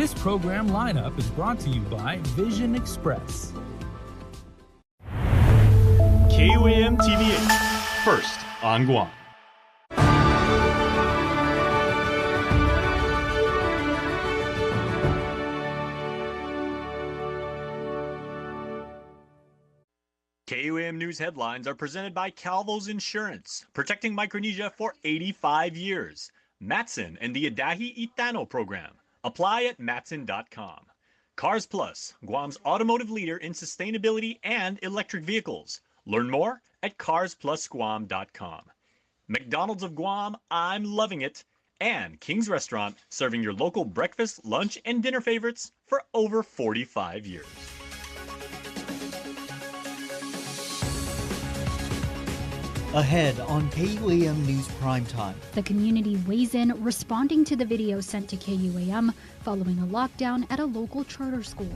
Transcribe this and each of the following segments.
This program lineup is brought to you by Vision Express. KUAM TV8, first on Guam. KUAM News headlines are presented by Calvo's Insurance, protecting Micronesia for 85 years. Matson and the Adahi Itano program. Apply at matson.com. Cars Plus, Guam's automotive leader in sustainability and electric vehicles. Learn more at carsplusguam.com. McDonald's of Guam, I'm loving it. And King's Restaurant, serving your local breakfast, lunch, and dinner favorites for over 45 years. Ahead on KUAM News Primetime. The community weighs in, responding to the video sent to KUAM following a lockdown at a local charter school.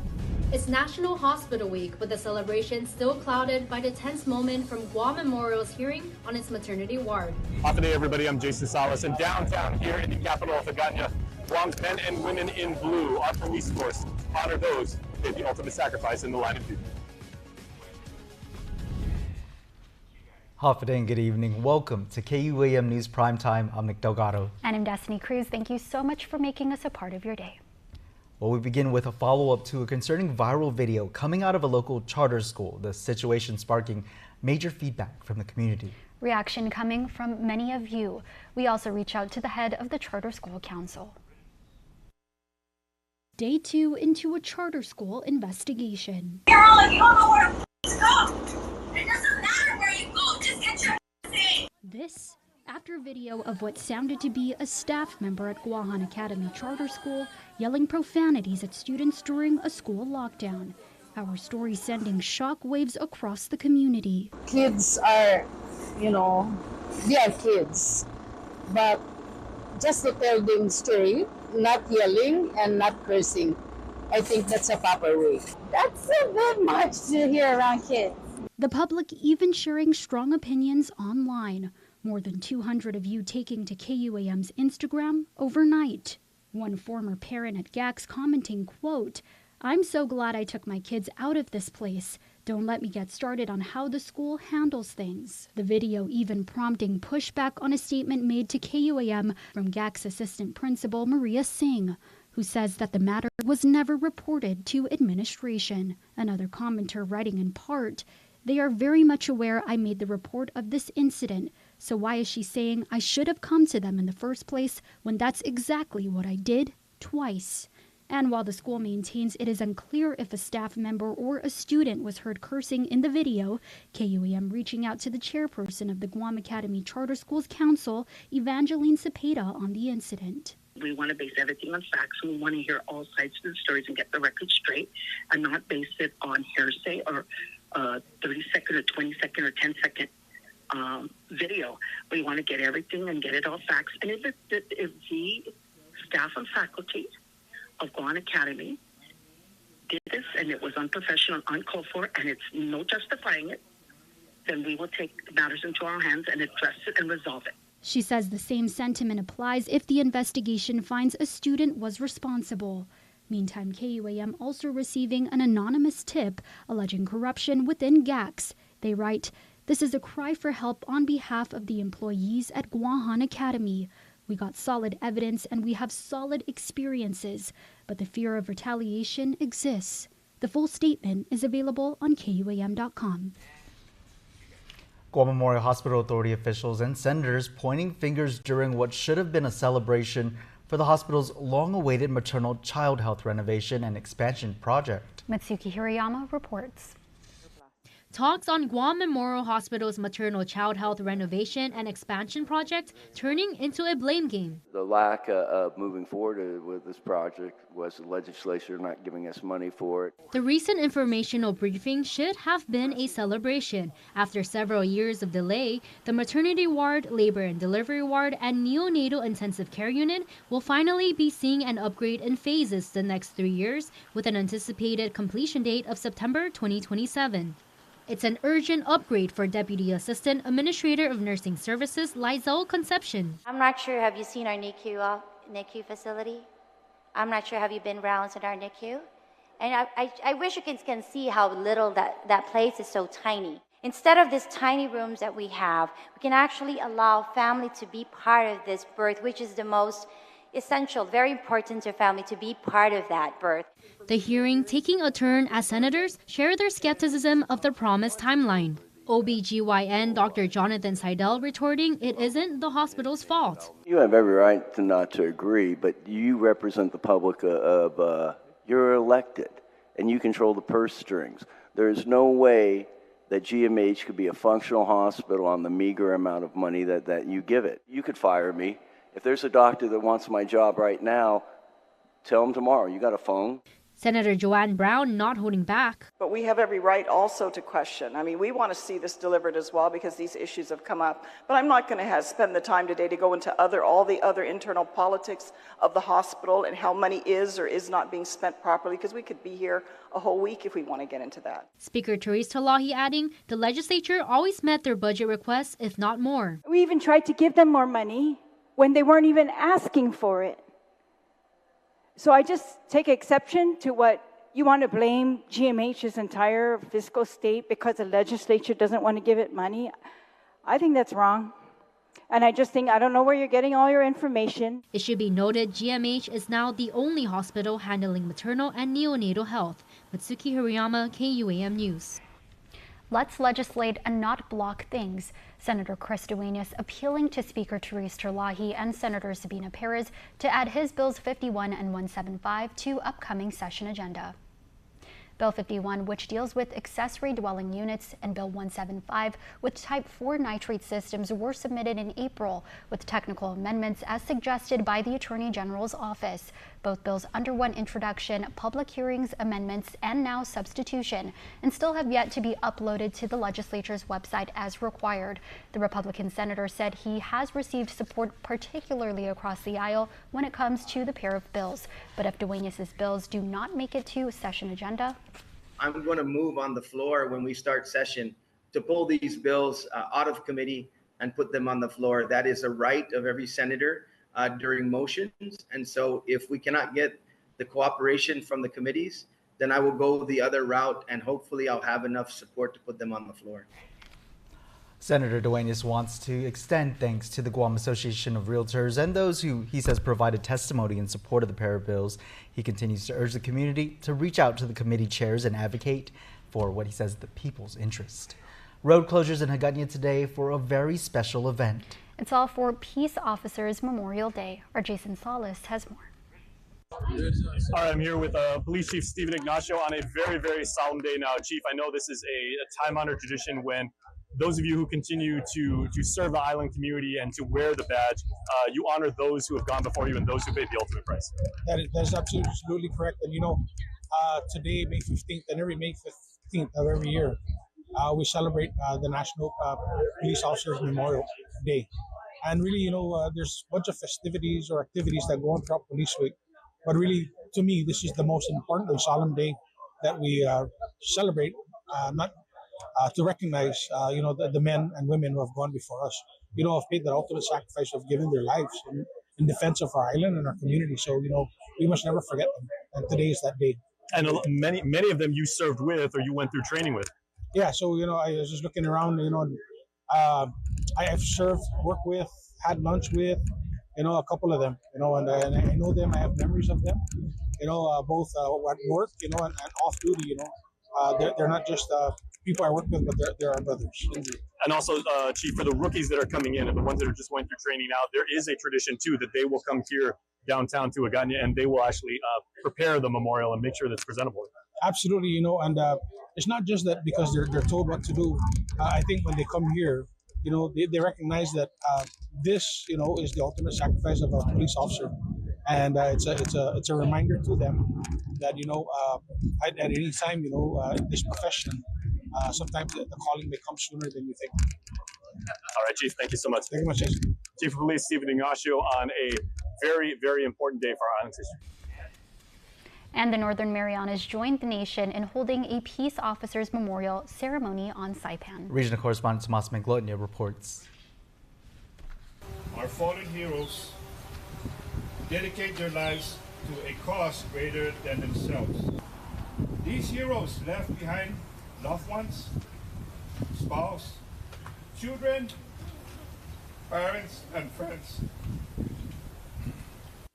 It's National Hospital Week, but the celebration still clouded by the tense moment from Guam Memorial's hearing on its maternity ward. Good day, everybody. I'm Jason Salas, and downtown here in the capital of Agana, Guam's men and women in blue, our police force, honor those who made the ultimate sacrifice in the line of duty. Hafa and good evening. Welcome to KUAM News Primetime. I'm Nick Delgado. And I'm Destiny Cruz. Thank you so much for making us a part of your day. Well, we begin with a follow-up to a concerning viral video coming out of a local charter school. The situation sparking major feedback from the community. Reaction coming from many of you. We also reach out to the head of the Charter School Council. Day 2 into a charter school investigation. You're all like, you don't know where to go. It doesn't matter where you go, just get your thing. This after video of what sounded to be a staff member at Guahan Academy Charter School yelling profanities at students during a school lockdown. Our story sending shockwaves across the community. Kids are, they are kids, but just to tell them straight, not yelling and not cursing, I think that's a proper way. That's a bit much to hear around kids. The public even sharing strong opinions online. More than 200 of you taking to KUAM's Instagram overnight. One former parent at GAX commenting, quote, "I'm so glad I took my kids out of this place. Don't let me get started on how the school handles things." The video even prompting pushback on a statement made to KUAM from GAX Assistant Principal Maria Singh, who says that the matter was never reported to administration. Another commenter writing in part, "They are very much aware I made the report of this incident, so why is she saying I should have come to them in the first place when that's exactly what I did twice?" And while the school maintains it is unclear if a staff member or a student was heard cursing in the video, KUAM reaching out to the chairperson of the Guam Academy Charter Schools Council, Evangeline Cepeda, on the incident. We want to base everything on facts, and we want to hear all sides of the stories and get the record straight and not base it on hearsay or 30-second or 20-second or 10-second video. We want to get everything and get it all facts. And if the staff and faculty of Guam Academy did this and it was unprofessional, uncalled for, and it's no justifying it, then we will take matters into our hands and address it and resolve it. She says the same sentiment applies if the investigation finds a student was responsible. Meantime, KUAM also receiving an anonymous tip alleging corruption within GAX. They write, "This is a cry for help on behalf of the employees at Guahan Academy. We got solid evidence and we have solid experiences, but the fear of retaliation exists." The full statement is available on KUAM.com. Guam Memorial Hospital Authority officials and senators pointing fingers during what should have been a celebration for the hospital's long-awaited maternal child health renovation and expansion project. Mitsuki Hirayama reports. Talks on Guam Memorial Hospital's maternal child health renovation and expansion project turning into a blame game. The lack of moving forward with this project was the legislature not giving us money for it. The recent informational briefing should have been a celebration. After several years of delay, the maternity ward, labor and delivery ward, and neonatal intensive care unit will finally be seeing an upgrade in phases the next 3 years, with an anticipated completion date of September 2027. It's an urgent upgrade for Deputy Assistant Administrator of Nursing Services, Lizelle Concepcion. I'm not sure, have you seen our NICU facility? I'm not sure, have you been rounds in our NICU? And I wish you can see how little that place is so tiny. Instead of these tiny rooms that we have, we can actually allow family to be part of this birth, which is the most essential, very important to family to be part of that birth. The hearing taking a turn as senators share their skepticism of the promised timeline. OBGYN Dr. Jonathan Seidel retorting it isn't the hospital's fault. You have every right to not to agree, but you represent the public you're elected, and you control the purse strings. There's no way that GMH could be a functional hospital on the meager amount of money that you give it. You could fire me. If there's a doctor that wants my job right now, tell him tomorrow. You got a phone? Senator Joanne Brown not holding back. But we have every right also to question. I mean, we want to see this delivered as well because these issues have come up. But I'm not going to spend the time today to go into all the other internal politics of the hospital and how money is or is not being spent properly, because we could be here a whole week if we want to get into that. Speaker Therese Talahi adding the legislature always met their budget requests, if not more. We even tried to give them more money when they weren't even asking for it. So I just take exception to what you want to blame GMH's entire fiscal state because the legislature doesn't want to give it money. I think that's wrong. And I just think, I don't know where you're getting all your information. It should be noted GMH is now the only hospital handling maternal and neonatal health. Mitsuki Hirayama, KUAM News. Let's legislate and not block things. Senator Chris Duenas appealing to Speaker Therese Talahi and Senator Sabina Perez to add his bills 51 and 175 to upcoming session agenda. Bill 51, which deals with accessory dwelling units, and Bill 175, with Type 4 nitrate systems, were submitted in April with technical amendments as suggested by the Attorney General's office. Both bills underwent introduction, public hearings, amendments, and now substitution, and still have yet to be uploaded to the legislature's website as required. The Republican senator said he has received support, particularly across the aisle, when it comes to the pair of bills. But if Duenas' bills do not make it to session agenda, I'm going to move on the floor when we start session to pull these bills out of committee and put them on the floor. That is a right of every senator during motions. And so if we cannot get the cooperation from the committees, then I will go the other route, and hopefully I'll have enough support to put them on the floor. Senator Duenas wants to extend thanks to the Guam Association of Realtors and those who, he says, provided testimony in support of the pair of bills. He continues to urge the community to reach out to the committee chairs and advocate for what he says the people's interest. Road closures in Hagåtña today for a very special event. It's all for Peace Officers Memorial Day. Our Jason Salas has more. All right, I'm here with Police Chief Stephen Ignacio on a very, very solemn day now. Chief, I know this is a time-honored tradition when those of you who continue to serve the island community and to wear the badge, you honor those who have gone before you and those who paid the ultimate price. That is absolutely correct. And today, May 15th, and every May 15th of every year, we celebrate the National Police Officers Memorial Day. And really, there's a bunch of festivities or activities that go on throughout Police Week. But really, to me, this is the most important and solemn day that we celebrate, to recognize, the men and women who have gone before us, have paid the ultimate sacrifice of giving their lives in defense of our island and our community. So, we must never forget them. And today is that day. And many of them you served with or you went through training with. Yeah, so, I was just looking around, I've served, worked with, had lunch with, a couple of them, and I know them, I have memories of them, both at work, and off duty, they're not just people I work with, but they're our brothers. And also, Chief, for the rookies that are coming in and the ones that are just going through training now, there is a tradition, too, that they will come here downtown to Hagåtña and they will actually prepare the memorial and make sure that it's presentable. Absolutely, and it's not just that because they're told what to do. I think when they come here, they recognize that this, is the ultimate sacrifice of a police officer, and it's a reminder to them that at any time, in this profession, sometimes the calling may come sooner than you think. All right, Chief, thank you so much. Thank you much, Jason. Chief of Police Stephen Ignacio on a very, very important day for our island's history. And the Northern Marianas joined the nation in holding a Peace Officers Memorial ceremony on Saipan. Regional correspondent Tomas Manglotnia reports. Our fallen heroes dedicate their lives to a cause greater than themselves. These heroes left behind loved ones, spouse, children, parents, and friends.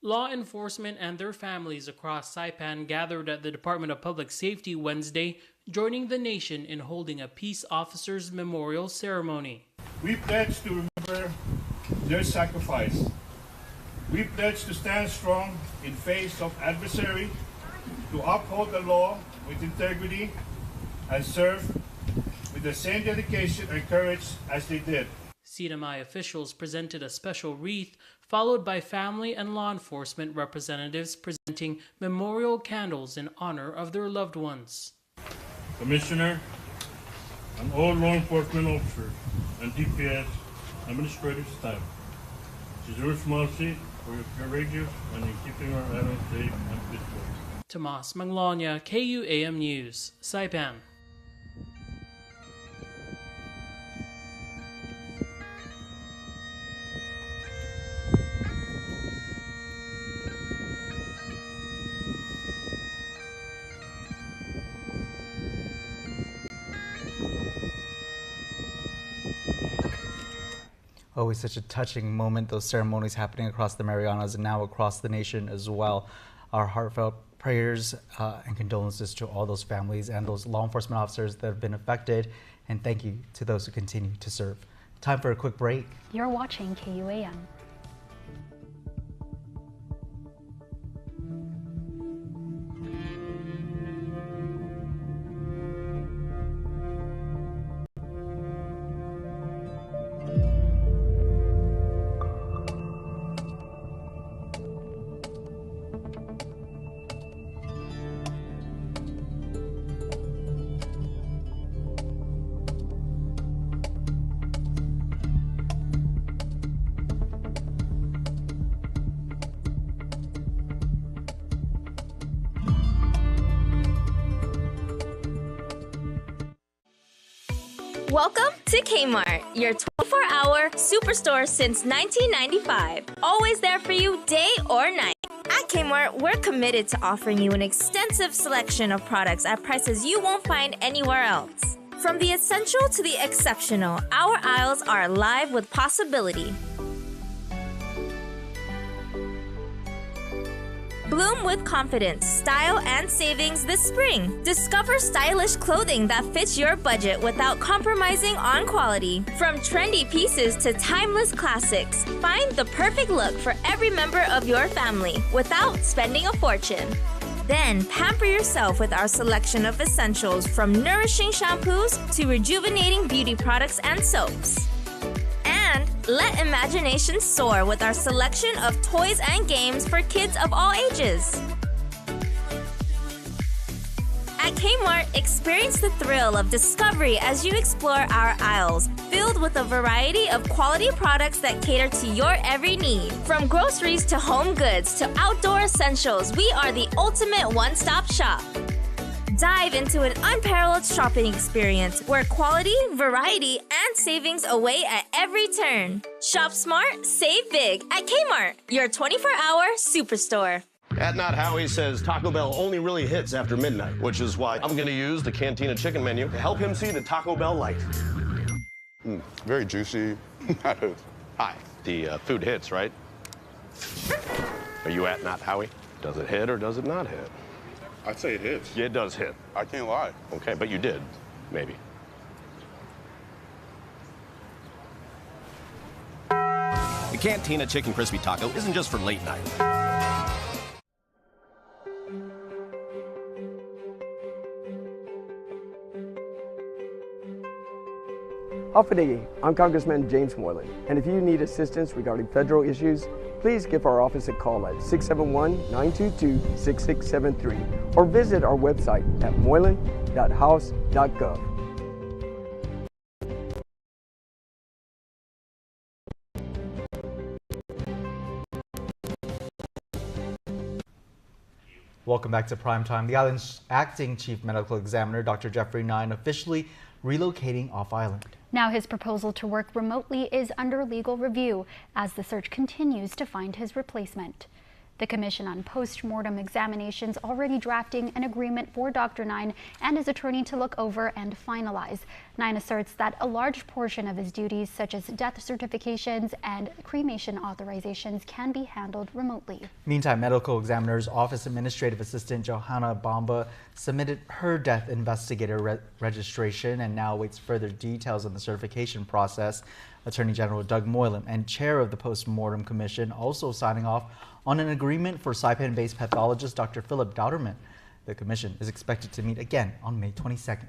Law enforcement and their families across Saipan gathered at the Department of Public Safety Wednesday, joining the nation in holding a Peace Officers Memorial Ceremony. We pledge to remember their sacrifice. We pledge to stand strong in face of adversary, to uphold the law with integrity, and serve with the same dedication and courage as they did. CNMI officials presented a special wreath, followed by family and law enforcement representatives presenting memorial candles in honor of their loved ones. Commissioner, and all law enforcement officers and DPS administrative staff, it is your responsibility for your courageous and in keeping our island safe and peaceful. Tomas Manglonia, KUAM News, Saipan. Always such a touching moment, those ceremonies happening across the Marianas and now across the nation as well. Our heartfelt prayers and condolences to all those families and those law enforcement officers that have been affected. And thank you to those who continue to serve. Time for a quick break. You're watching KUAM. Welcome to Kmart, your 24-hour superstore since 1995. Always there for you day or night. At Kmart, we're committed to offering you an extensive selection of products at prices you won't find anywhere else. From the essential to the exceptional, our aisles are alive with possibility. Bloom with confidence, style, and savings this spring. Discover stylish clothing that fits your budget without compromising on quality. From trendy pieces to timeless classics, find the perfect look for every member of your family without spending a fortune. Then pamper yourself with our selection of essentials, from nourishing shampoos to rejuvenating beauty products and soaps. And let imagination soar with our selection of toys and games for kids of all ages. At Kmart, experience the thrill of discovery as you explore our aisles, filled with a variety of quality products that cater to your every need. From groceries to home goods to outdoor essentials, we are the ultimate one-stop shop. Dive into an unparalleled shopping experience where quality, variety, and savings await at every turn. Shop smart, save big at Kmart, your 24-hour superstore. At Not Howie says Taco Bell only really hits after midnight, which is why I'm going to use the Cantina chicken menu to help him see the Taco Bell light. Very juicy. Hi. The food hits, right? Are you at Not Howie? Does it hit or does it not hit? I'd say it hits. Yeah, it does hit. I can't lie. Okay, but you did, maybe. The Cantina Chicken Crispy Taco isn't just for late night. Howdy, I'm Congressman James Moylan, and if you need assistance regarding federal issues, please give our office a call at 671-922-6673 or visit our website at moylan.house.gov. Welcome back to Primetime. The island's acting chief medical examiner, Dr. Jeffrey Nine, officially relocating off-island. Now his proposal to work remotely is under legal review as the search continues to find his replacement. The Commission on Post-Mortem Examinations already drafting an agreement for Dr. Nine and his attorney to look over and finalize. Nine asserts that a large portion of his duties, such as death certifications and cremation authorizations, can be handled remotely. Meantime, Medical Examiner's Office Administrative Assistant Johanna Bamba submitted her death investigator registration and now awaits further details on the certification process. Attorney General Doug Moylan and chair of the Post-Mortem Commission also signing off on an agreement for Saipan-based pathologist Dr. Philip Dauterman. The commission is expected to meet again on May 22nd.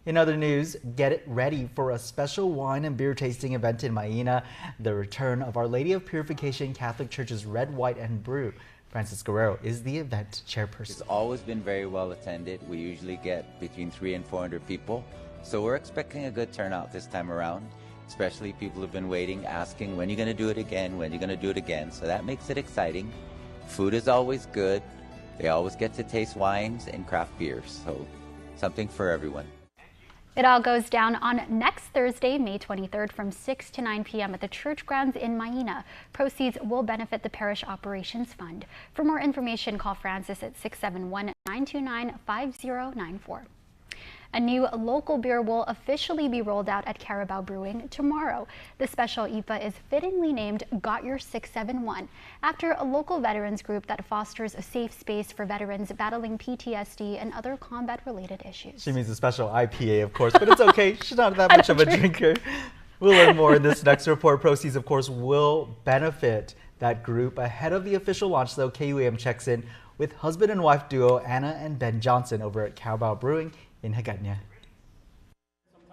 In other news, get ready for a special wine and beer tasting event in Maina, the return of Our Lady of Purification Catholic Church's Red, White, and Brew. Francis Guerrero is the event chairperson. It's always been very well attended. We usually get between 300 and 400 people. So we're expecting a good turnout this time around, especially people who've been waiting, asking, when are you going to do it again? When are you going to do it again? So that makes it exciting. Food is always good. They always get to taste wines and craft beers. So something for everyone. It all goes down on next Thursday, May 23rd from 6 to 9 p.m. at the church grounds in Maina. Proceeds will benefit the Parish Operations Fund. For more information, call Francis at 671-929-5094. A new local beer will officially be rolled out at Carabao Brewing tomorrow. The special IPA is fittingly named Got Your 671 after a local veterans group that fosters a safe space for veterans battling PTSD and other combat-related issues. She means a special IPA, of course, but it's okay. She's not that much of a drinker. We'll learn more in this next report. Proceeds, of course, will benefit that group. Ahead of the official launch, though, KUAM checks in with husband and wife duo Anna and Ben Johnson over at Carabao Brewing in Hagåtña.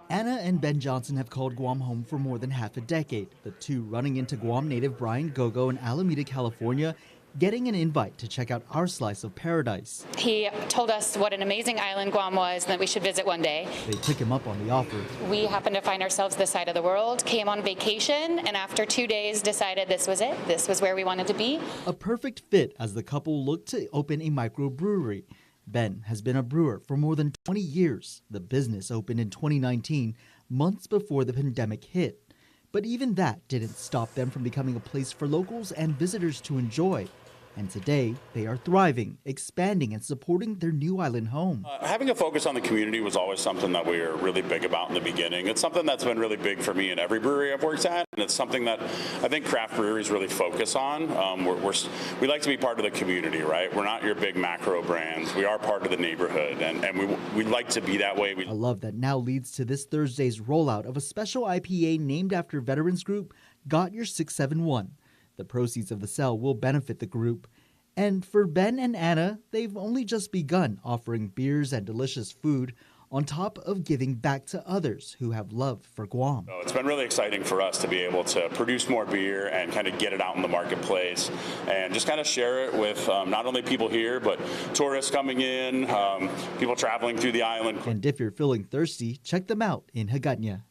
Anna and Ben Johnson have called Guam home for more than half a decade. The two running into Guam native Brian Gogo in Alameda, California, getting an invite to check out our slice of paradise. He told us what an amazing island Guam was and that we should visit one day. They took him up on the offer. We happened to find ourselves this side of the world, came on vacation, and after 2 days decided this was it. This was where we wanted to be. A perfect fit as the couple looked to open a microbrewery. Ben has been a brewer for more than 20 years. The business opened in 2019, months before the pandemic hit. But even that didn't stop them from becoming a place for locals and visitors to enjoy. And today, they are thriving, expanding, and supporting their new island home. Having a focus on the community was always something that we were really big about in the beginning. It's something that's been really big for me in every brewery I've worked at, and it's something that I think craft breweries really focus on. We like to be part of the community, right? We're not your big macro brands. We are part of the neighborhood, and we like to be that way. A love that now leads to this Thursday's rollout of a special IPA named after veterans group Got Your 671. The proceeds of the sale will benefit the group. And for Ben and Anna, they've only just begun offering beers and delicious food on top of giving back to others who have love for Guam. So it's been really exciting for us to be able to produce more beer and kind of get it out in the marketplace and just kind of share it with not only people here, but tourists coming in, people traveling through the island. And if you're feeling thirsty, check them out in Hagåtña.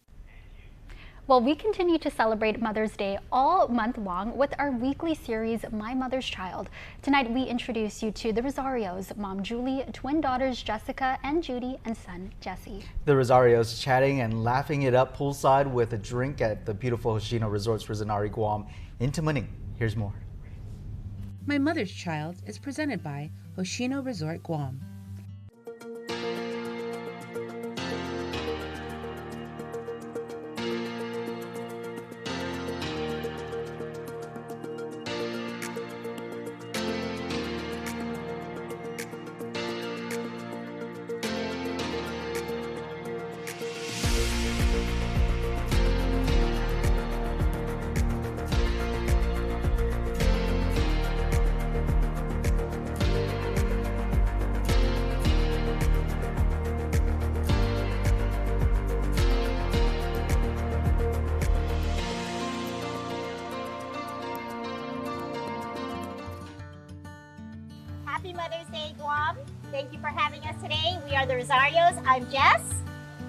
Well, we continue to celebrate Mother's Day all month long with our weekly series, My Mother's Child. Tonight, we introduce you to the Rosarios, Mom Julie, twin daughters Jessica and Judy, and son Jesse. The Rosarios chatting and laughing it up poolside with a drink at the beautiful Hoshino Resorts Rizanari, Guam. In Tamuning, here's more. My Mother's Child is presented by Hoshino Resort, Guam. Happy Mother's Day, Guam. Thank you for having us today. We are the Rosarios. I'm Jess.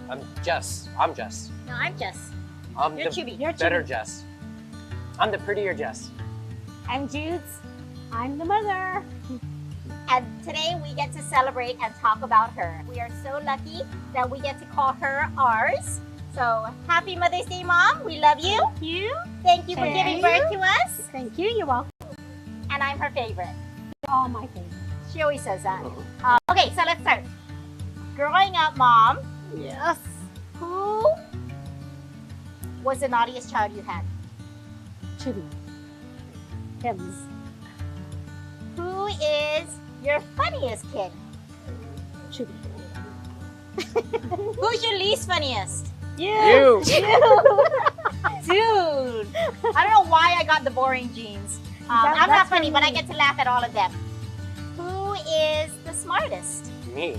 I'm Jess. I'm Jess. No, I'm Jess. I'm You're the Chubby. You're better Chubby. Jess. I'm the prettier Jess. I'm Judes. I'm the mother. And today we get to celebrate and talk about her. We are so lucky that we get to call her ours. So happy Mother's Day, Mom. We love you. Thank you. Thank you for giving birth to us. Thank you. You're welcome. and I'm her favorite. All my favorite. She always says that. Okay, so let's start. Growing up, Mom. Yes. Who was the naughtiest child you had? Chubby. Hims. Who is your funniest kid? Chubby. Who's your least funniest? You. Dude. I don't know why I got the boring genes. I'm not funny, but I get to laugh at all of them. Who is the smartest? Me.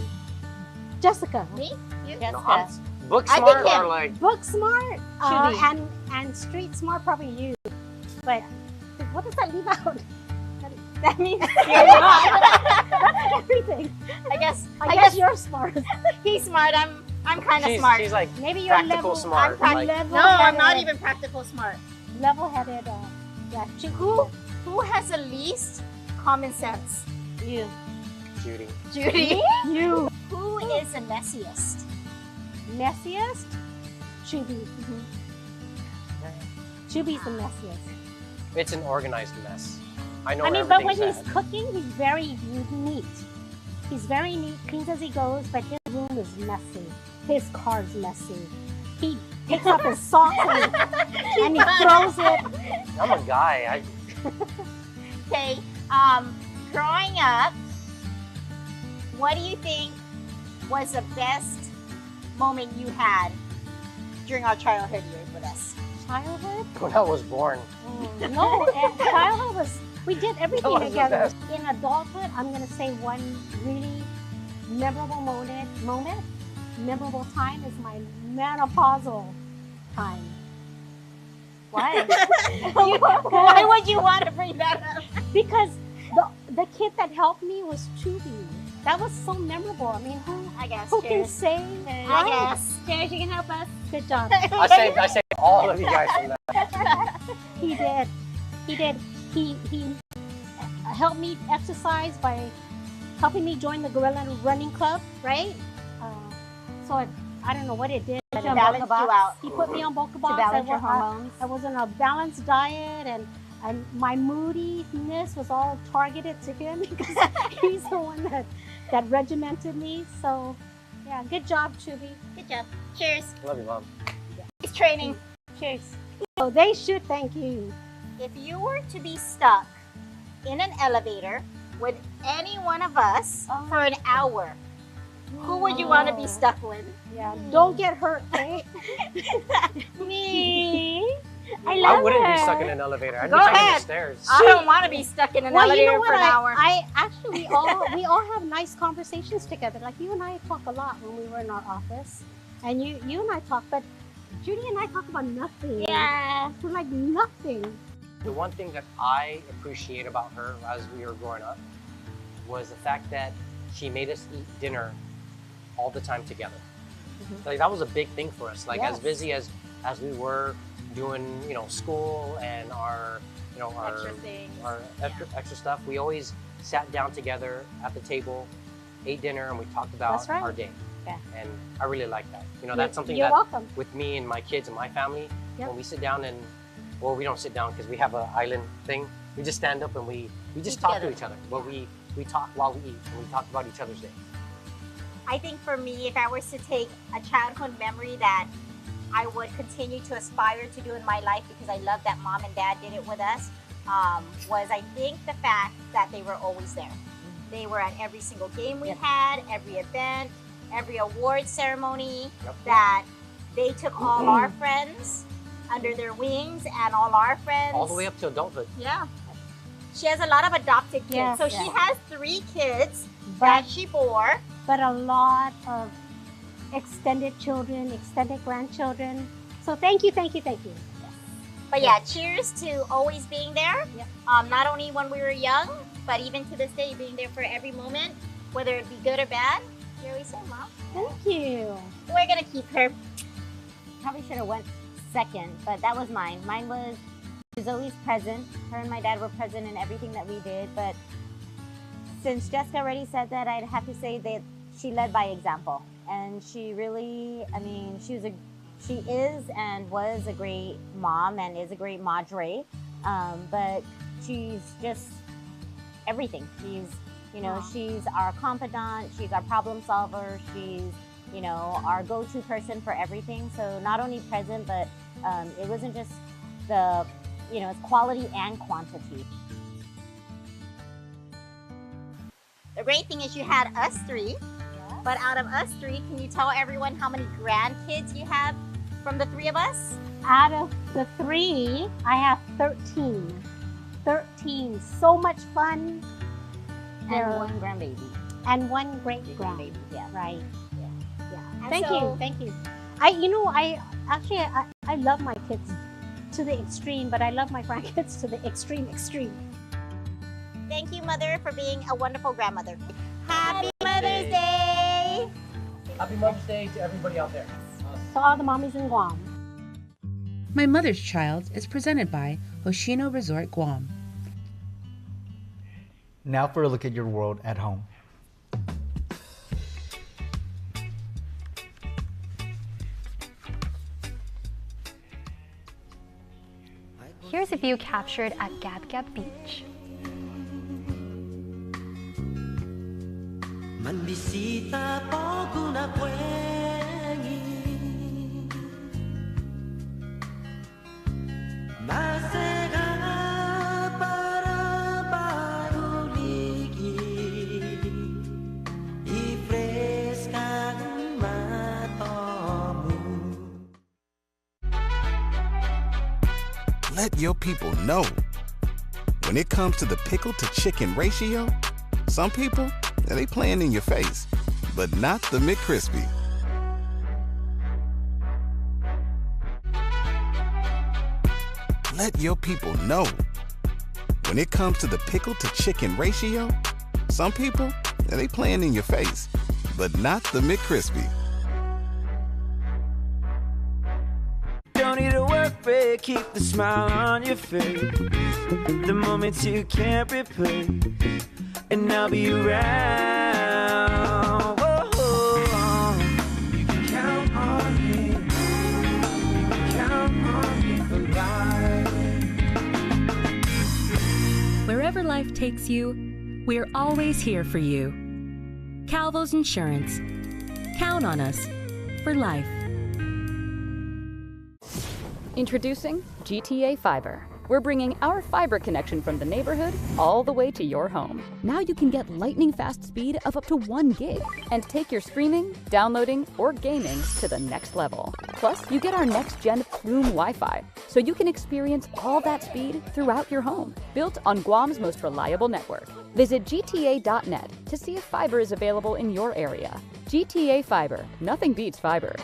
Jessica. Me? You? No, I'm book smart or like book smart Chubby. and street smart, probably you. But what does that leave out? That means you're not. That's everything. I guess you're smart. He's smart. I'm kind of smart. She's like maybe you're practical smart. I'm like, no, I'm not even practical smart. Level-headed. Yeah. Who has the least common sense? You. Judy. Judy. You. Who is the messiest? Messiest? Chubby. Chubby's the messiest. It's an organized mess. I know. I mean, but when everything's he's at. cooking, he's very neat. He's very neat, cleans as he goes, but his room is messy. His car's messy. He takes off his socks and he throws it. I'm a guy. Okay. Growing up, what do you think was the best moment you had during our childhood years with us? Childhood? When I was born. No, childhood was, we did everything was the together. best. In adulthood, I'm going to say one really memorable memorable time is my menopausal time. Why? Why would you want to bring that up? Because the kid that helped me was Chubby. That was so memorable. I mean, who can say? I guess. Cheers, you can help us. Good job. I saved all of you guys from that. He did. He helped me exercise by helping me join the Gorilla Running Club, right? So I don't know what it did. To balance you out. He put me on Boca Box. To balance your hormones. I was on a balanced diet, and my moodiness was all targeted to him because he's the one that regimented me. So, yeah, good job, Chubby. Good job. Cheers. Love you, Mom. It's training. Cheers. So they should thank you. If you were to be stuck in an elevator with any one of us for an hour, who would you want to be stuck with? Yeah, don't get hurt, okay? Me. I wouldn't be stuck in an elevator. I'd Go be taking ahead. the stairs. I don't want to be stuck in an elevator you know for an hour. I actually, we all have nice conversations together. Like you and I talk a lot when we were in our office, and you and I talk, but Judy and I talk about nothing. Yeah. We're like nothing. The one thing that I appreciate about her as we were growing up was the fact that she made us eat dinner all the time together. Like that was a big thing for us. Like as busy as we were doing, school and our extra stuff, we always sat down together at the table, ate dinner, and we talked about our day. Yeah. And I really like that. That's something You're that welcome. with me and my kids and my family, Yep. when we sit down well, we don't sit down because we have an island thing. We just stand up and we just talk to each other. But we talk while we eat and we talk about each other's day. I think for me, if I was to take a childhood memory that I would continue to aspire to do in my life because I love that Mom and Dad did it with us, was I think the fact that they were always there. They were at every single game we had, every event, every award ceremony, that they took all our friends under their wings and all our friends. All the way up to adulthood. Yeah. She has a lot of adopted kids. Yes, so yes. she has 3 kids that she bore. But a lot of extended children, extended grandchildren. So thank you. But yeah, cheers to always being there. Not only when we were young, but even to this day, being there for every moment, whether it be good or bad. You always say, Mom. Thank you. We're gonna keep her. Probably should have went second, but that was mine. Mine was, she was always present. Her and my dad were present in everything that we did. But since Jessica already said that, I'd have to say that she led by example. And she really, she is and was a great mom and is a great madre. But she's just everything. She's, you know, she's our confidant, she's our problem solver, she's, you know, our go-to person for everything. So not only present, but it wasn't just the, you know, it's quality and quantity. The great thing is you had us three, but out of us three, can you tell everyone how many grandkids you have from the three of us? Out of the three, I have 13. 13, so much fun. And one grandbaby. And one great grandbaby, yeah. Right. And Thank so- you, thank you. I love my kids to the extreme, but I love my grandkids to the extreme. Thank you, Mother, for being a wonderful grandmother. Happy Mother's Day! Happy Mother's Day to everybody out there. To all the mommies in Guam. My Mother's Child is presented by Hoshino Resort Guam. Now for a look at your world at home. Here's a view captured at Gab Gab Beach. Manbisita po kung napuengi Masega para paguligi Ifrescang matomu. Let your people know. When it comes to the pickle to chicken ratio, some people, they playing in your face, but not the McCrispy. Let your people know. When it comes to the pickle to chicken ratio, some people, they playing in your face, but not the McCrispy. Don't need to work, babe, keep the smile on your face. The moments you can't replace, and I'll be around. Whoa, you can count on me. You can count on me for life. Wherever life takes you, we're always here for you. Calvo's Insurance. Count on us for life. Introducing GTA Fiber. We're bringing our fiber connection from the neighborhood all the way to your home. Now you can get lightning fast speed of up to 1 gig and take your streaming, downloading, or gaming to the next level. Plus, you get our next-gen KUAM Wi-Fi, so you can experience all that speed throughout your home. Built on Guam's most reliable network. Visit gta.net to see if fiber is available in your area. GTA Fiber. Nothing beats fiber.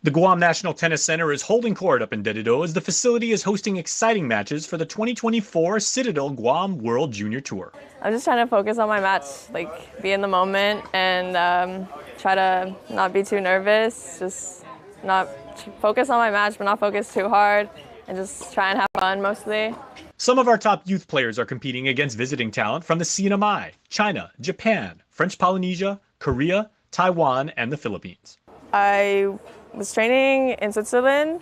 The Guam National Tennis Center is holding court up in Dedido as the facility is hosting exciting matches for the 2024 Citadel Guam World Junior Tour. I'm just trying to focus on my match, like be in the moment and try to not be too nervous, just not focus on my match but not focus too hard and just try and have fun mostly. Some of our top youth players are competing against visiting talent from the CNMI, China, Japan, French Polynesia, Korea, Taiwan, and the Philippines. I was training in Switzerland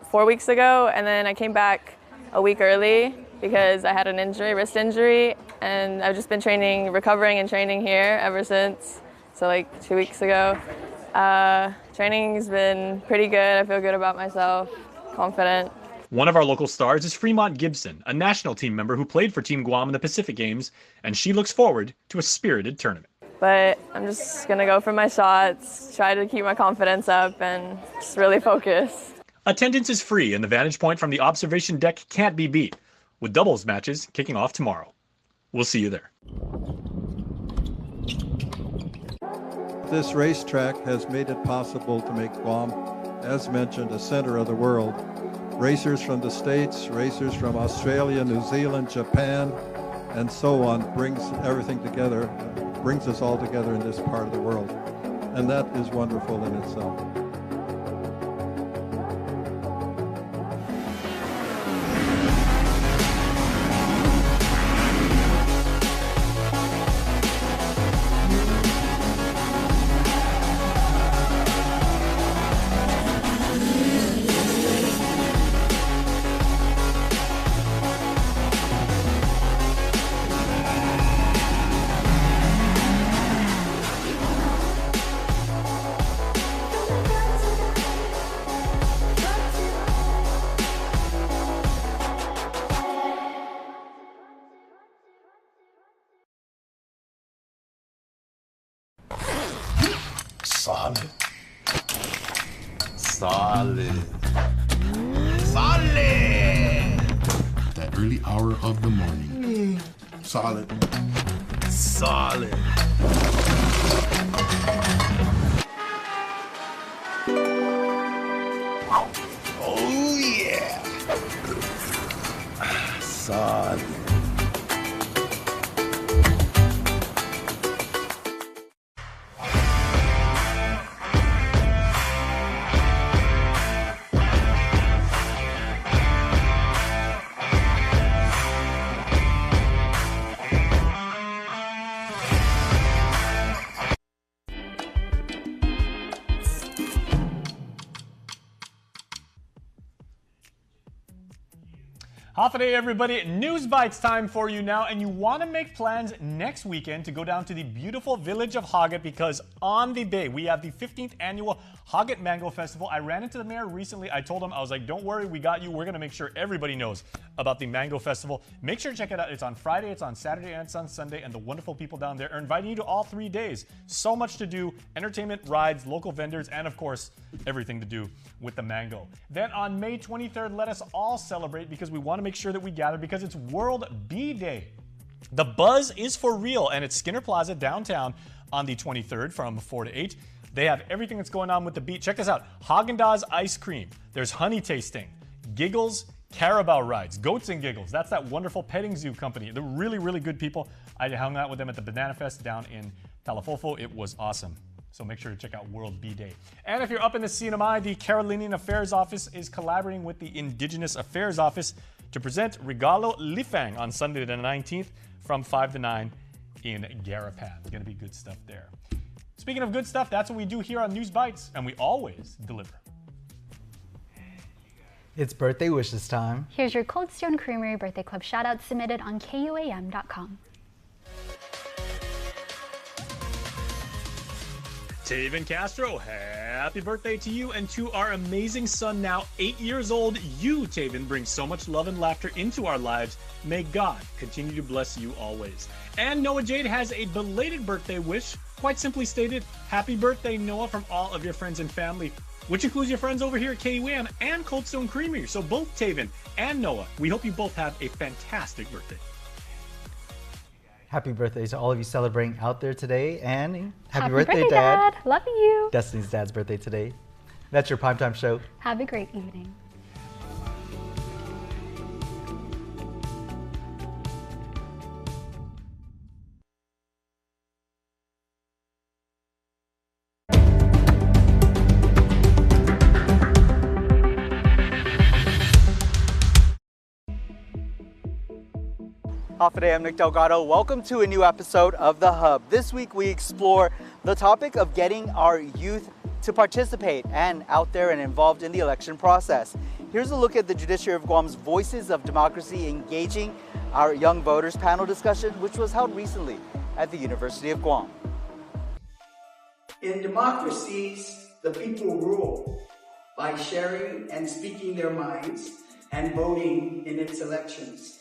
4 weeks ago, and then I came back a week early because I had an injury, wrist injury, and I've just been recovering and training here ever since. So like 2 weeks ago. Training's been pretty good. I feel good about myself, confident. One of our local stars is Fremont Gibson, a national team member who played for Team Guam in the Pacific Games, and she looks forward to a spirited tournament. But I'm just gonna go for my shots, try to keep my confidence up, and just really focus. Attendance is free, and the vantage point from the observation deck can't be beat, with doubles matches kicking off tomorrow. We'll see you there. This racetrack has made it possible to make Guam, as mentioned, a center of the world. Racers from the States, racers from Australia, New Zealand, Japan, and so on brings everything together, brings us all together in this part of the world. And that is wonderful in itself. Solid. Solid. Solid. That early hour of the morning. Solid. Solid. Oh yeah. Solid. Half a day, everybody. News Bites time for you now, and you want to make plans next weekend to go down to the beautiful village of Hagat because on the day we have the 15th annual Hagat Mango Festival. I ran into the mayor recently. I told him, I was like, don't worry, we got you. We're going to make sure everybody knows about the Mango Festival. Make sure to check it out. It's on Friday, it's on Saturday, and it's on Sunday, and the wonderful people down there are inviting you to all 3 days. So much to do, entertainment, rides, local vendors, and of course, everything to do with the mango. Then on May 23rd, let us all celebrate because we want to make sure that we gather because it's World Bee Day. The buzz is for real, and it's Skinner Plaza downtown on the 23rd from 4 to 8. They have everything that's going on with the bee. Check this out. Haagen-Dazs ice cream. There's honey tasting, giggles, Carabao rides, Goats and Giggles. That's that wonderful petting zoo company. They're really, really good people. I hung out with them at the Banana Fest down in Talafofo. It was awesome. So make sure to check out World Bee Day. And if you're up in the CNMI, the Carolinian Affairs Office is collaborating with the Indigenous Affairs Office to present Regalo Lifang on Sunday the 19th from 5 to 9 in Garapan. It's going to be good stuff there. Speaking of good stuff, that's what we do here on News Bites, and we always deliver. It's birthday wishes time. Here's your Cold Stone Creamery Birthday Club shout-out submitted on KUAM.com. Taven Castro, happy birthday to you and to our amazing son, now 8 years old. You, Taven, bring so much love and laughter into our lives. May God continue to bless you always. And Noah Jade has a belated birthday wish. Quite simply stated, happy birthday, Noah, from all of your friends and family, which includes your friends over here at KUAM and Cold Stone Creamery. So both Taven and Noah, we hope you both have a fantastic birthday. Happy birthday to all of you celebrating out there today, and happy birthday, Dad. Love you. Destiny's dad's birthday today. That's your Primetime Show. Have a great evening. Today, I'm Nick Delgado. Welcome to a new episode of The Hub. This week we explore the topic of getting our youth to participate and out there and involved in the election process. Here's a look at the Judiciary of Guam's Voices of Democracy Engaging Our Young Voters panel discussion, which was held recently at the University of Guam. In democracies, the people rule by sharing and speaking their minds and voting in its elections.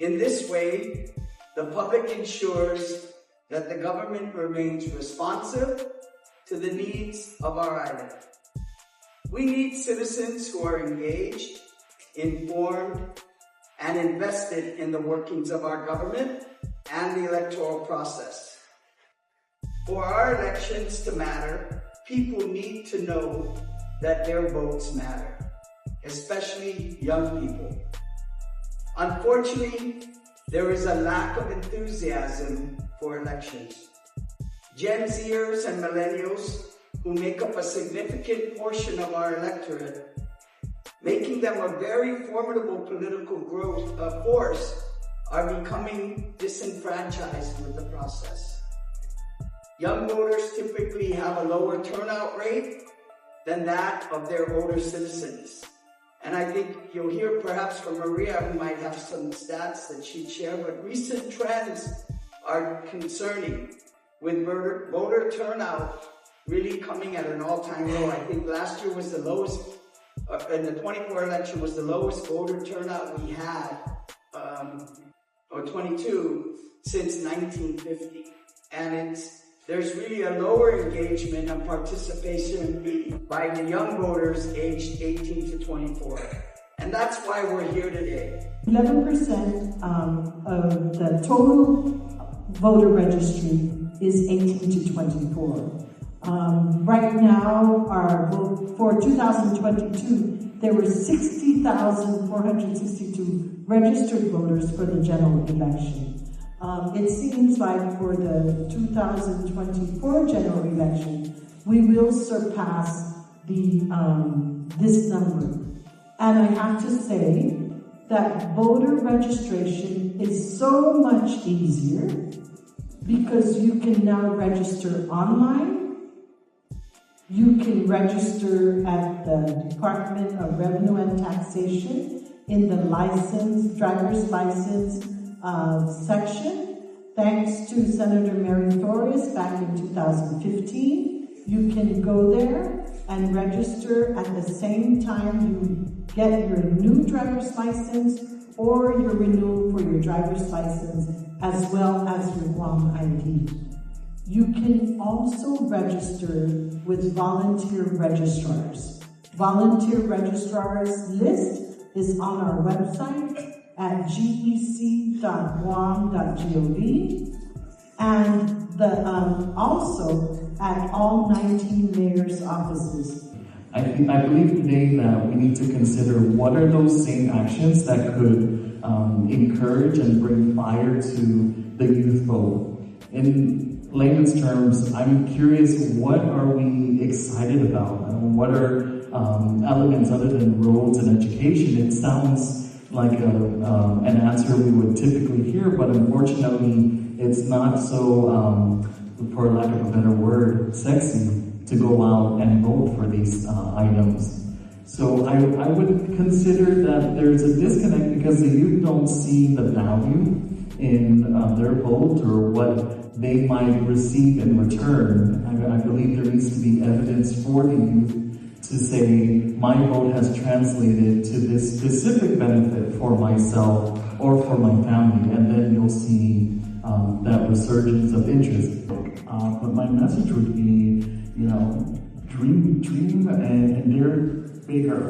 In this way, the public ensures that the government remains responsive to the needs of our island. We need citizens who are engaged, informed, and invested in the workings of our government and the electoral process. For our elections to matter, people need to know that their votes matter, especially young people. Unfortunately, there is a lack of enthusiasm for elections. Gen Zers and millennials, who make up a significant portion of our electorate, making them a very formidable political force, are becoming disenfranchised with the process. Young voters typically have a lower turnout rate than that of their older citizens. And I think you'll hear perhaps from Maria, who might have some stats that she'd share, but recent trends are concerning, with voter turnout really coming at an all-time low. I think last year was the lowest, in the 24 election was the lowest voter turnout we had, or 22, since 1950. And there's really a lower engagement and participation by the young voters aged 18 to 24. And that's why we're here today. 11% of the total voter registry is 18 to 24. Right now, our vote for 2022, there were 60,462 registered voters for the general election. It seems like for the 2024 general election, we will surpass this number. And I have to say that voter registration is so much easier because you can now register online. You can register at the Department of Revenue and Taxation in the driver's license section. Thanks to Senator Mary Torres back in 2015, you can go there and register at the same time you get your new driver's license or your renewal for your driver's license, as well as your Guam ID. You can also register with volunteer registrars. Volunteer registrars list is on our website at gec.guam.gov and also at all 19 mayor's offices. I believe today that we need to consider what are those same actions that could encourage and bring fire to the youth vote. In layman's terms, I'm curious, what are we excited about? What are elements other than roads and education? It sounds like an answer we would typically hear, but unfortunately, it's not so, for lack of a better word, sexy to go out and vote for these items. So I would consider that there's a disconnect because the youth don't see the value in their vote or what they might receive in return. I believe there needs to be evidence for the youth to say, my vote has translated to this specific benefit for myself or for my family, and then you'll see that resurgence of interest. But my message would be, dream and dare bigger,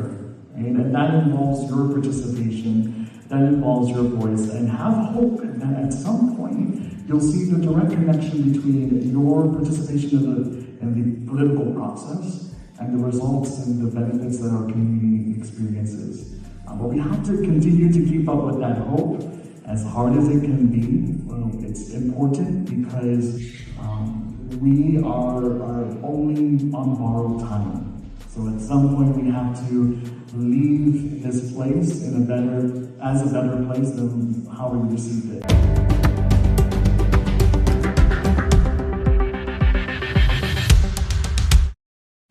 right? And that involves your participation, that involves your voice, and have hope that at some point you'll see the direct connection between your participation in the political process and the results and the benefits that our community experiences. But we have to continue to keep up with that hope, as hard as it can be. Well, it's important because we are only on borrowed time. So at some point we have to leave this place as a better place than how we received it.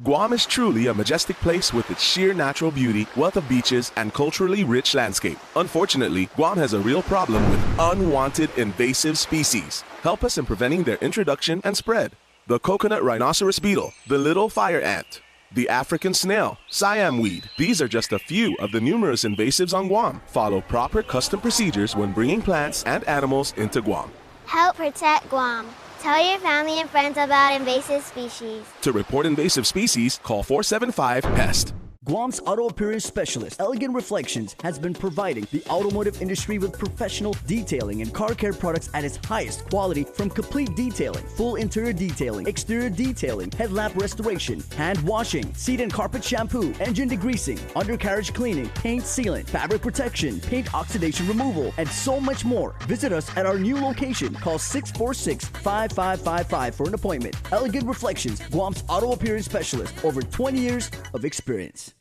Guam is truly a majestic place with its sheer natural beauty, wealth of beaches, and culturally rich landscape. Unfortunately, Guam has a real problem with unwanted invasive species. Help us in preventing their introduction and spread. The coconut rhinoceros beetle, the little fire ant, the African snail, Siam weed. These are just a few of the numerous invasives on Guam. Follow proper custom procedures when bringing plants and animals into Guam. Help protect Guam. Tell your family and friends about invasive species. To report invasive species, call 475-PEST. Guam's auto appearance specialist, Elegant Reflections, has been providing the automotive industry with professional detailing and car care products at its highest quality, from complete detailing, full interior detailing, exterior detailing, headlamp restoration, hand washing, seat and carpet shampoo, engine degreasing, undercarriage cleaning, paint sealant, fabric protection, paint oxidation removal, and so much more. Visit us at our new location. Call 646-5555 for an appointment. Elegant Reflections, Guam's auto appearance specialist, over 20 years of experience.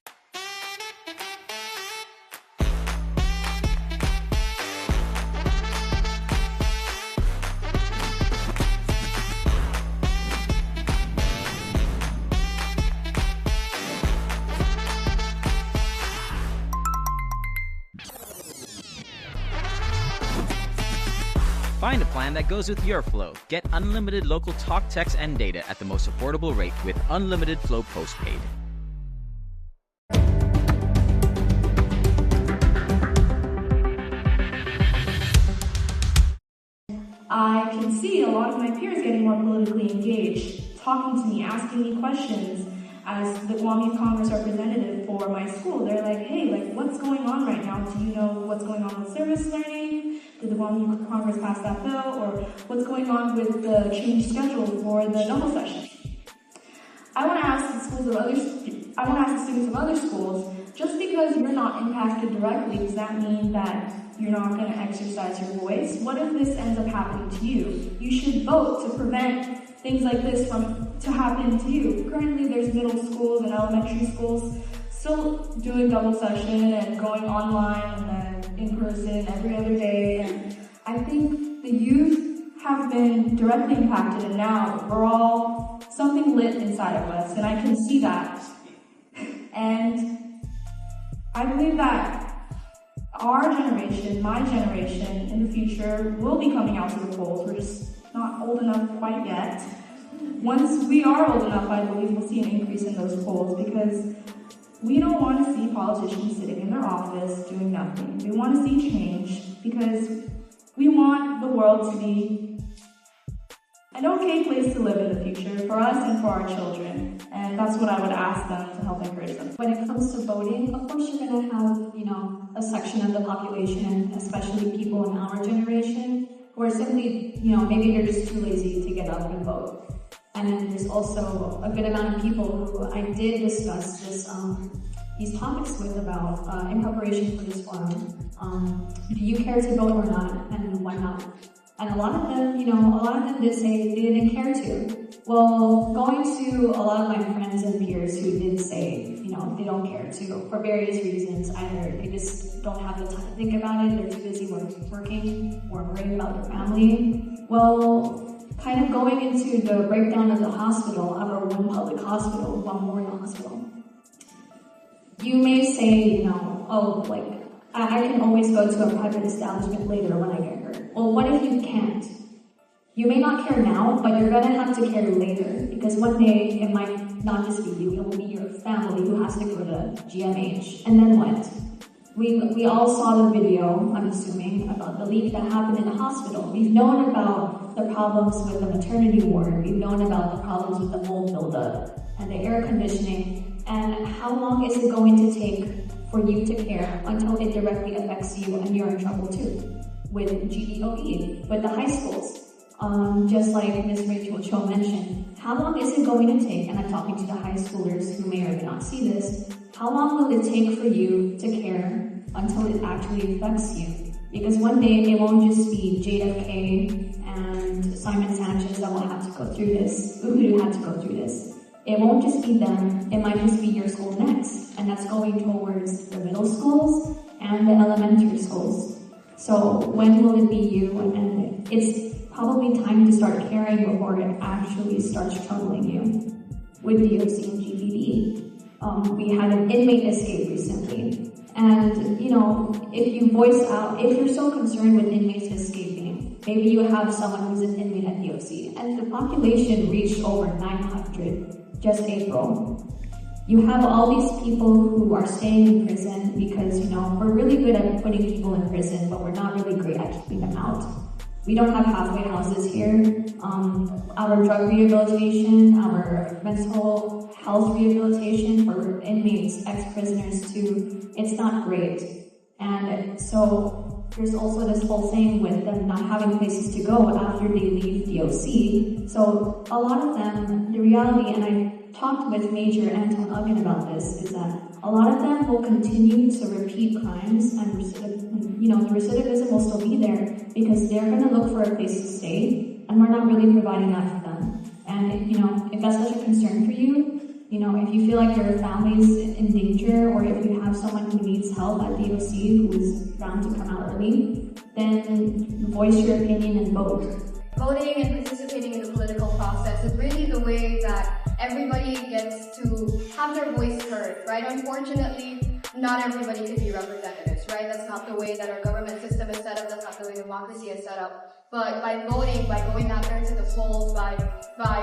Find a plan that goes with your flow. Get unlimited local talk, text, and data at the most affordable rate with Unlimited Flow Postpaid. I can see a lot of my peers getting more politically engaged, talking to me, asking me questions. As the Guam Youth Congress representative for my school, they're like, hey, what's going on right now? Do you know what's going on with service learning? Did the Guam Youth Congress pass that bill? Or what's going on with the changed schedule for the double session? I want to ask the students of other schools, just because you're not impacted directly, does that mean that you're not going to exercise your voice? What if this ends up happening to you? You should vote to prevent things like this to happen to you. Currently, there's middle schools and elementary schools still doing double session and going online and then in person every other day. And I think the youth have been directly impacted, and now we're all something lit inside of us, and I can see that. And I believe that our generation, my generation, in the future will be coming out to the polls. We're just not old enough quite yet. Once we are old enough, I believe we'll see an increase in those polls, because we don't want to see politicians sitting in their office doing nothing. We want to see change, because we want the world to be an okay place to live in the future for us and for our children. And that's what I would ask them to help encourage them. When it comes to voting, of course you're going to have, a section of the population, especially people in our generation, who are simply, maybe they're just too lazy to get up and vote. And then there's also a good amount of people who I did discuss these topics with about in preparation for this forum. Do you care to vote or not, and why not? And a lot of them did say they didn't care to. Well, going to a lot of my friends and peers who did say, they don't care to, for various reasons. Either they just don't have the time to think about it, they're too busy working, or worrying about their family. Well, kind of going into the breakdown of the hospital, our one public hospital, one Memorial Hospital. You may say, I can always go to a private establishment later when I get hurt. Well, what if you can't? You may not care now, but you're going to have to care later, because one day it might not just be you, it will be your family who has to go to GMH. And then what? We all saw the video, I'm assuming, about the leak that happened in the hospital. We've known about the problems with the maternity ward. We've known about the problems with the mold buildup and the air conditioning. And how long is it going to take for you to care until it directly affects you and you're in trouble too? With GDOE, with the high schools. Just like Ms. Rachel Cho mentioned, how long is it going to take, and I'm talking to the high schoolers who may or may not see this, how long will it take for you to care until it actually affects you? Because one day it won't just be JFK and Simon Sanchez that will have to go through this, who had to go through this. It won't just be them, it might just be your school next, and that's going towards the middle schools and the elementary schools. So when will it be you? And it's probably time to start caring before it actually starts troubling you. With DOC and GBD, we had an inmate escape recently. And, you know, if you voice out, if you're so concerned with inmates escaping, maybe you have someone who's an inmate at DOC, and the population reached over 900 just April. You have all these people who are staying in prison because, you know, we're really good at putting people in prison, but we're not really great at keeping them out. We don't have halfway houses here. Our drug rehabilitation, our mental health rehabilitation for inmates, ex-prisoners too, it's not great. And so there's also this whole thing with them not having places to go after they leave DOC. So a lot of them, the reality, and I talked with Major Anton Uggen about this, is that a lot of them will continue to repeat crimes, and you know, the recidivism will still be there because they're going to look for a place to stay, and we're not really providing that for them. And you know, if that's such a concern for you, you know, if you feel like your family's in danger, or if you have someone who needs help at DOC who is bound to come out early, then voice your opinion and vote. Voting and participating in the political process is really the way that everybody gets to have their voice heard, right? Unfortunately, not everybody can be representatives, right? That's not the way that our government system is set up, that's not the way democracy is set up. But by voting, by going out there to the polls, by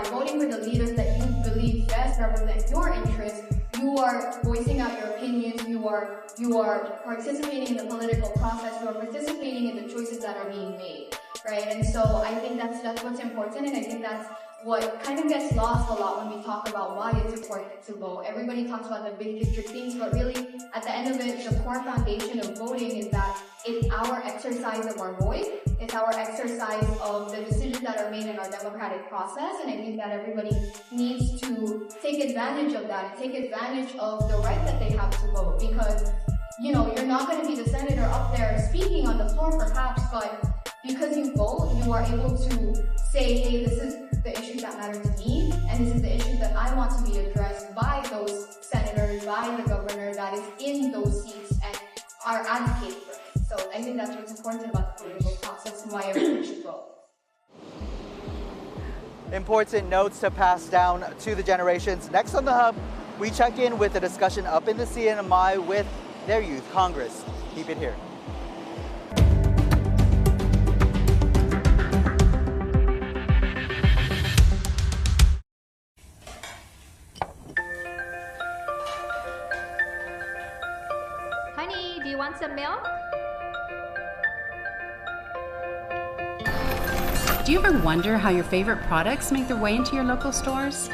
voting for the leaders that you believe best represent your interests, you are voicing out your opinions, you are participating in the political process, you are participating in the choices that are being made, right? And so I think that's what's important, and I think that's what kind of gets lost a lot when we talk about why it's important to vote. Everybody talks about the big picture things, but really, at the end of it, the core foundation of voting is that it's our exercise of our voice, it's our exercise of the decisions that are made in our democratic process, and I think that everybody needs to take advantage of that, and take advantage of the right that they have to vote, because, you know, you're not going to be the senator up there speaking on the floor perhaps, but because you vote, you are able to say, hey, this is the issues that matter to me, and this is the issues that I want to be addressed by those senators, by the governor that is in those seats and are advocating for it. So I think that's what's important about the political process and why everyone should vote. Important notes to pass down to the generations. Next on The Hub, we check in with a discussion up in the CNMI with their Youth Congress. Keep it here. Honey, do you want some milk? Do you ever wonder how your favorite products make their way into your local stores?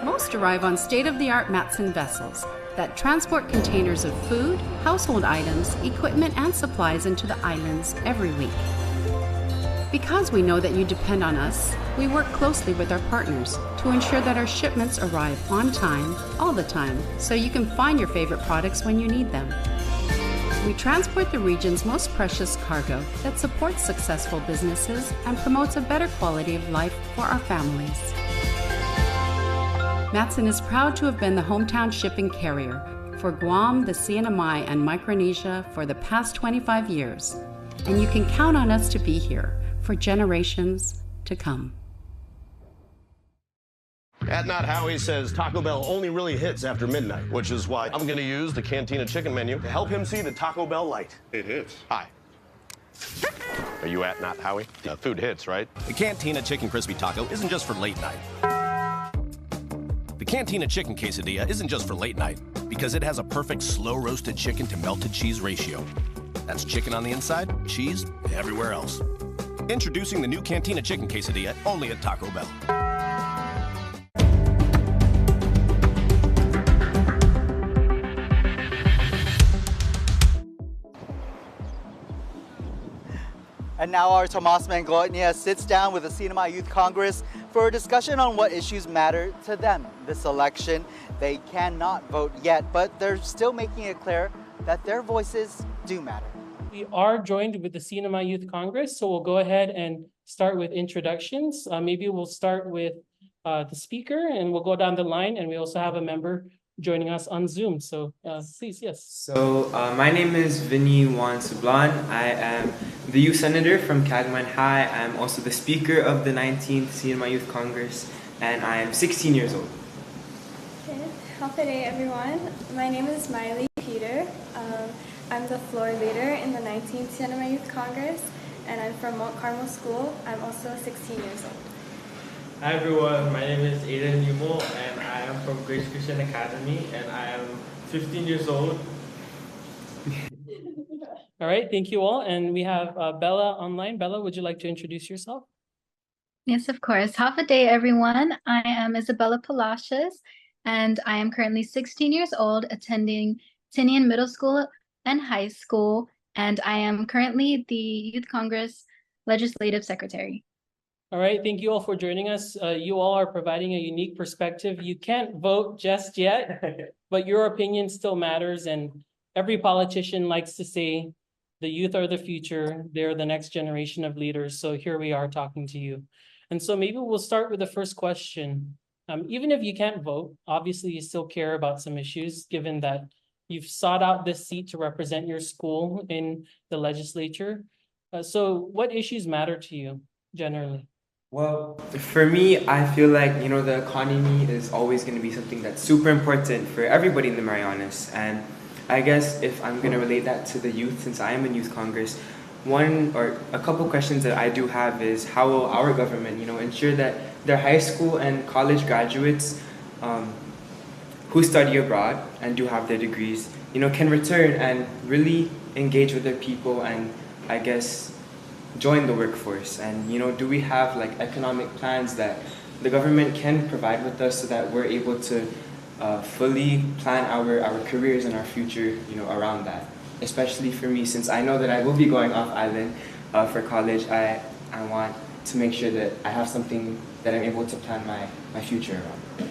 Most arrive on state-of-the-art Matson vessels that transport containers of food, household items, equipment, and supplies into the islands every week. Because we know that you depend on us, we work closely with our partners to ensure that our shipments arrive on time, all the time, so you can find your favorite products when you need them. We transport the region's most precious cargo that supports successful businesses and promotes a better quality of life for our families. Matson is proud to have been the hometown shipping carrier for Guam, the CNMI, and Micronesia for the past 25 years, and you can count on us to be here for generations to come. At Not Howie says Taco Bell only really hits after midnight, which is why I'm going to use the Cantina chicken menu to help him see the Taco Bell light. It hits. Hi. Are you at Not Howie? Food hits, right? The Cantina Chicken Crispy Taco isn't just for late night. The Cantina Chicken Quesadilla isn't just for late night because it has a perfect slow-roasted chicken to melted cheese ratio. That's chicken on the inside, cheese everywhere else. Introducing the new Cantina Chicken Quesadilla only at Taco Bell. And And now our Tomas Mangonia sits down with the CNMI Youth Congress for a discussion on what issues matter to them this election. They cannot vote yet, but they're still making it clear that their voices do matter. We are joined with the CNMI Youth Congress, so we'll go ahead and start with introductions. Maybe we'll start with the speaker and we'll go down the line, and we also have a member joining us on Zoom. So please, yes. So my name is Vinny Juan Sublan. I am the youth senator from Cagman High. I'm also the speaker of the 19th CNMI Youth Congress, and I am 16 years old. Okay, happy day everyone. My name is Miley Peter. I'm the floor leader in the 19th CNMI Youth Congress, and I'm from Mount Carmel School. I'm also 16 years old. Hi everyone, my name is Aiden Yumo, and I am from Grace Christian Academy, and I am 15 years old. All right, thank you all. And we have Bella online. Bella, would you like to introduce yourself? Yes, of course. Half a day, everyone. I am Isabella Palacios, and I am currently 16 years old, attending Tinian Middle School and High School, and I am currently the Youth Congress Legislative Secretary. All right, thank you all for joining us. You all are providing a unique perspective. You can't vote just yet, but your opinion still matters, and every politician likes to say, the youth are the future, they're the next generation of leaders, so here we are talking to you. And so maybe we'll start with the first question. Even if you can't vote, obviously you still care about some issues, given that you've sought out this seat to represent your school in the legislature. So what issues matter to you generally? Well, for me, I feel like, the economy is always going to be something that's super important for everybody in the Marianas. And I guess if I'm going to relate that to the youth, since I am in Youth Congress, one or a couple questions that I do have is how will our government, ensure that their high school and college graduates who study abroad and do have their degrees, can return and really engage with their people and, I guess, join the workforce. And, do we have economic plans that the government can provide with us so that we're able to fully plan our careers and our future, around that? Especially for me, since I know that I will be going off island for college, I want to make sure that I have something that I'm able to plan my future around.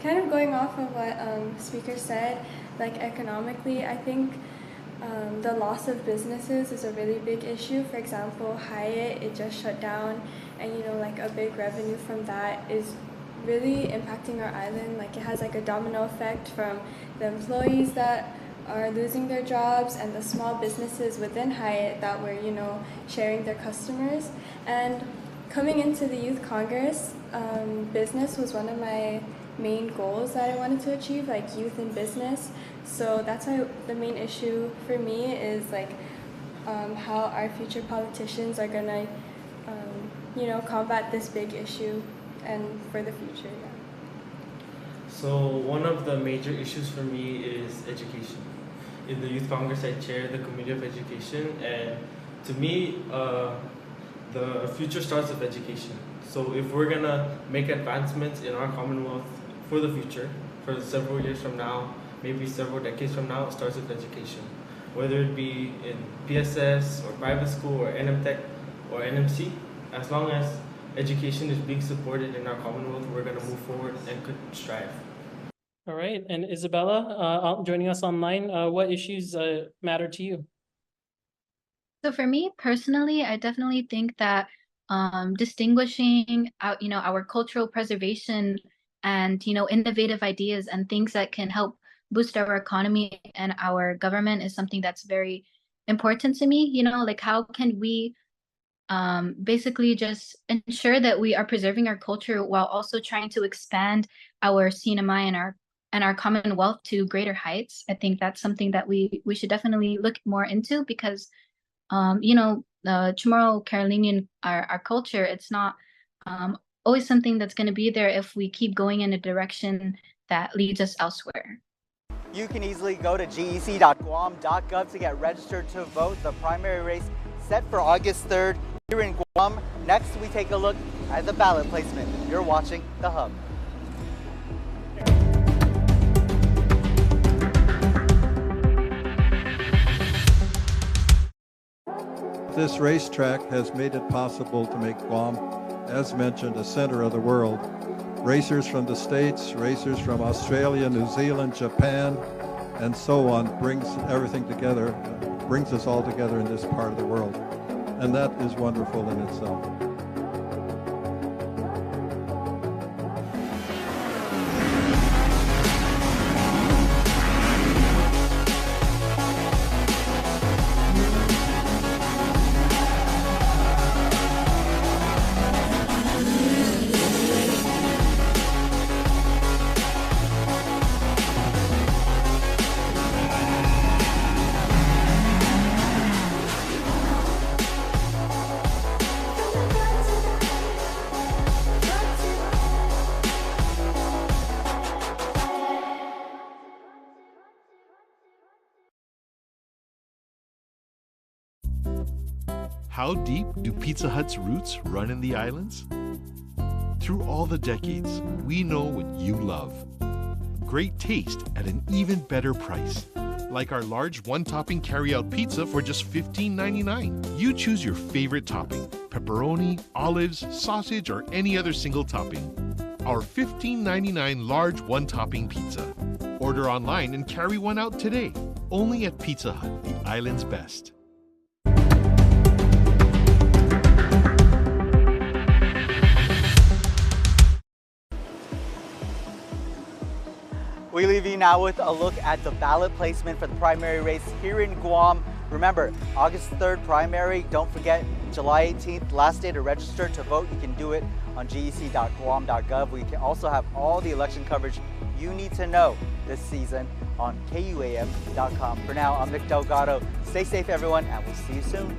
Kind of going off of what speaker said, economically, I think the loss of businesses is a really big issue. For example, Hyatt, it just shut down, and a big revenue from that is really impacting our island. It has a domino effect from the employees that are losing their jobs and the small businesses within Hyatt that were, sharing their customers. And coming into the Youth Congress, business was one of my main goals that I wanted to achieve, youth in business. So that's why the main issue for me is how our future politicians are gonna combat this big issue and for the future. Yeah. So one of the major issues for me is education. In the Youth Congress, I chair the Committee of Education, and to me, the future starts with education. So if we're gonna make advancements in our Commonwealth for the future, for several years from now, maybe several decades from now, it starts with education. Whether it be in PSS or private school or NMTech or NMC, as long as education is being supported in our Commonwealth, we're going to move forward and could strive. All right, and Isabella, joining us online, what issues matter to you? So for me personally, I definitely think that distinguishing our cultural preservation and innovative ideas and things that can help boost our economy and our government is something that's very important to me. How can we basically just ensure that we are preserving our culture while also trying to expand our CNMI and our Commonwealth to greater heights? I think that's something that we should definitely look more into, because the Chamorro Carolinian, our culture, it's not always something that's going to be there if we keep going in a direction that leads us elsewhere. You can easily go to gec.guam.gov to get registered to vote. The primary race set for August 3rd here in Guam. Next, we take a look at the ballot placement. You're watching The Hub. this racetrack has made it possible to make Guam, as mentioned, a center of the world. Racers from the States, racers from Australia, New Zealand, Japan, and so on brings everything together, brings us all together in this part of the world. And that is wonderful in itself. How deep do Pizza Hut's roots run in the islands? Through all the decades, we know what you love. Great taste at an even better price. Like our large one-topping carry-out pizza for just $15.99. You choose your favorite topping, pepperoni, olives, sausage, or any other single topping. Our $15.99 large one-topping pizza. Order online and carry one out today. Only at Pizza Hut, the island's best. We leave you now with a look at the ballot placement for the primary race here in Guam. Remember, August 3rd primary. Don't forget, July 18th, last day to register to vote. You can do it on gec.guam.gov. We can also have all the election coverage you need to know this season on KUAM.com. For now, I'm Nick Delgado. Stay safe, everyone, and we'll see you soon.